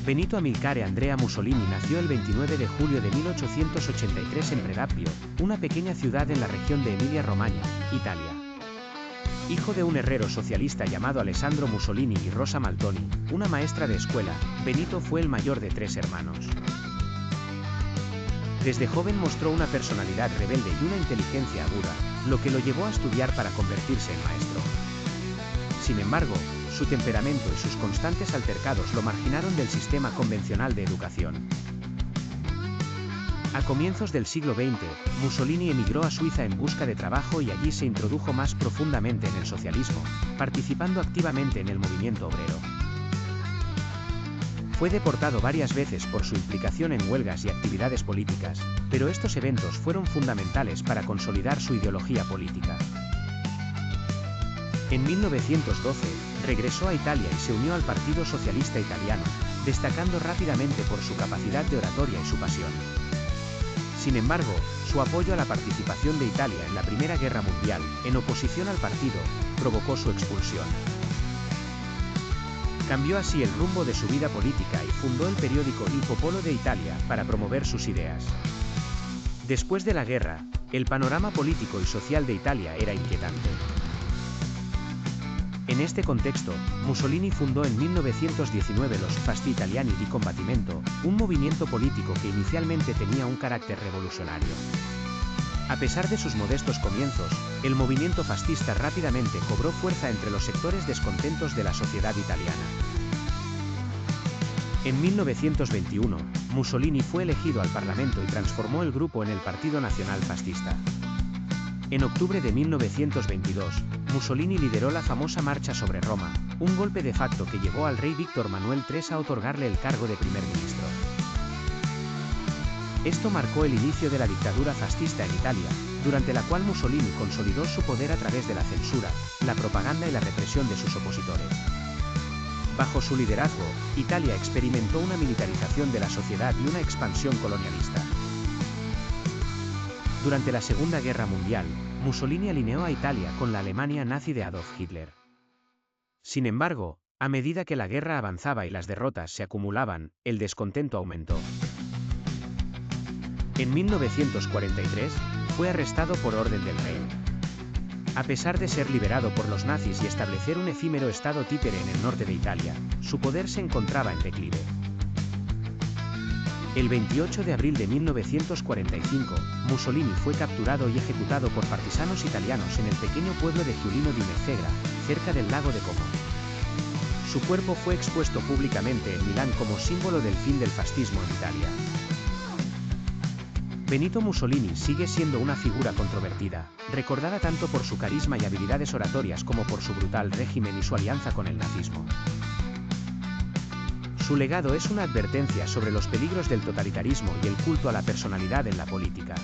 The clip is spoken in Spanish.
Benito Amilcare Andrea Mussolini nació el 29 de julio de 1883 en Predappio, una pequeña ciudad en la región de Emilia-Romagna, Italia. Hijo de un herrero socialista llamado Alessandro Mussolini y Rosa Maltoni, una maestra de escuela, Benito fue el mayor de 3 hermanos. Desde joven mostró una personalidad rebelde y una inteligencia aguda, lo que lo llevó a estudiar para convertirse en maestro. Sin embargo, su temperamento y sus constantes altercados lo marginaron del sistema convencional de educación. A comienzos del siglo XX, Mussolini emigró a Suiza en busca de trabajo y allí se introdujo más profundamente en el socialismo, participando activamente en el movimiento obrero. Fue deportado varias veces por su implicación en huelgas y actividades políticas, pero estos eventos fueron fundamentales para consolidar su ideología política. En 1912, regresó a Italia y se unió al Partido Socialista Italiano, destacando rápidamente por su capacidad de oratoria y su pasión. Sin embargo, su apoyo a la participación de Italia en la Primera Guerra Mundial, en oposición al partido, provocó su expulsión. Cambió así el rumbo de su vida política y fundó el periódico Il Popolo de Italia para promover sus ideas. Después de la guerra, el panorama político y social de Italia era inquietante. En este contexto, Mussolini fundó en 1919 los Fasti Italiani di Combattimento, un movimiento político que inicialmente tenía un carácter revolucionario. A pesar de sus modestos comienzos, el movimiento fascista rápidamente cobró fuerza entre los sectores descontentos de la sociedad italiana. En 1921, Mussolini fue elegido al Parlamento y transformó el grupo en el Partido Nacional Fascista. En octubre de 1922, Mussolini lideró la famosa Marcha sobre Roma, un golpe de facto que llevó al rey Víctor Manuel III a otorgarle el cargo de primer ministro. Esto marcó el inicio de la dictadura fascista en Italia, durante la cual Mussolini consolidó su poder a través de la censura, la propaganda y la represión de sus opositores. Bajo su liderazgo, Italia experimentó una militarización de la sociedad y una expansión colonialista. Durante la Segunda Guerra Mundial, Mussolini alineó a Italia con la Alemania nazi de Adolf Hitler. Sin embargo, a medida que la guerra avanzaba y las derrotas se acumulaban, el descontento aumentó. En 1943, fue arrestado por orden del rey. A pesar de ser liberado por los nazis y establecer un efímero estado títere en el norte de Italia, su poder se encontraba en declive. El 28 de abril de 1945, Mussolini fue capturado y ejecutado por partisanos italianos en el pequeño pueblo de Giulino di Mezzegra, cerca del lago de Como. Su cuerpo fue expuesto públicamente en Milán como símbolo del fin del fascismo en Italia. Benito Mussolini sigue siendo una figura controvertida, recordada tanto por su carisma y habilidades oratorias como por su brutal régimen y su alianza con el nazismo. Su legado es una advertencia sobre los peligros del totalitarismo y el culto a la personalidad en la política.